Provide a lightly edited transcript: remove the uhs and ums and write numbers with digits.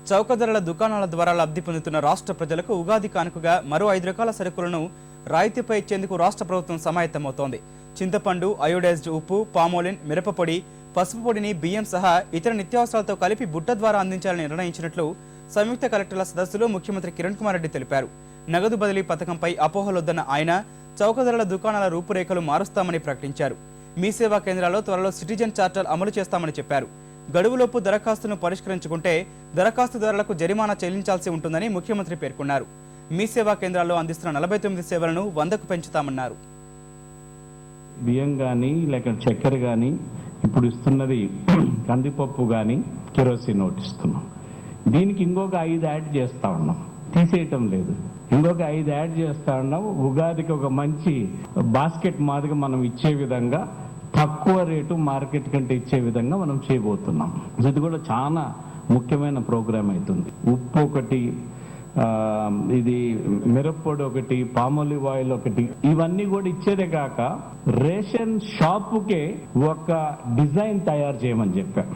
చౌక ధరల దుకాణాల ద్వారా లబ్ధి పొందుతున్న రాష్ట్ర ప్రజలకు ఉగాది కానుకగా మరో 5 రకాల సరుకులను రాయితీపై ఇచ్చేందుకు రాష్ట్ర ప్రభుత్వం సమాయత్తమవుతోంది. చింతపండు, అయోడైజ్డ్ ఉప్పు, పామోలిన్, మిరపపొడి, పసుపు పొడిని బియ్యం సహా ఇతర నిత్యావసరాలతో కలిపి బుట్ట ద్వారా అందించాలని నిర్ణయించినట్లు సంయుక్త కలెక్టర్ల సదస్సులో ముఖ్యమంత్రి కిరణ్ కుమార్ రెడ్డి తెలిపారు. నగదు బదిలీ పథకంపై అపోహలొద్దన్న ఆయన చౌక ధరల దుకాణాల రూపురేఖలు మారుస్తామని ప్రకటించారు. మీ సేవా కేంద్రాల్లో త్వరలో సిటిజన్ చార్టర్ అమలు చేస్తామని చెప్పారు. గడువులోపు దరఖాస్తును పరిష్కరించుకుంటే దరఖాస్తుదారులకు జరిమానా చెల్లించాల్సి ఉంటుందని ముఖ్యమంత్రి పేర్కొన్నారు. మీ సేవా కేంద్రాల్లో అందిస్తున్న 49 సేవలను 100కు పెంచుతామన్నారు. బియ్యం కానీ లేక చక్కెర కానీ ఇప్పుడు ఇస్తున్నది కందిపప్పు కానీ కిరోసిన్ ఒకటి ఇస్తున్నాం. దీనికి ఇంకొక 5 యాడ్ చేస్తా ఉన్నాం, తీసేయటం లేదు. ఇంకొక 5 యాడ్ చేస్తా ఉన్నాం. ఉగాదికి ఒక మంచి బాస్కెట్ మాదిరిగా మనం ఇచ్చే విధంగా తక్కువ రేటు మార్కెట్ కంటే ఇచ్చే విధంగా మనం చేయబోతున్నాం. ఇది కూడా చాలా ముఖ్యమైన ప్రోగ్రామ్ అవుతుంది. ఉప్పు ఒకటి, ఇది మిరప్పొడి ఒకటి, పామోలివ్ ఆయిల్ ఒకటి, ఇవన్నీ కూడా ఇచ్చేదే కాక రేషన్ షాపుకే ఒక డిజైన్ తయారు చేయమని చెప్పారు.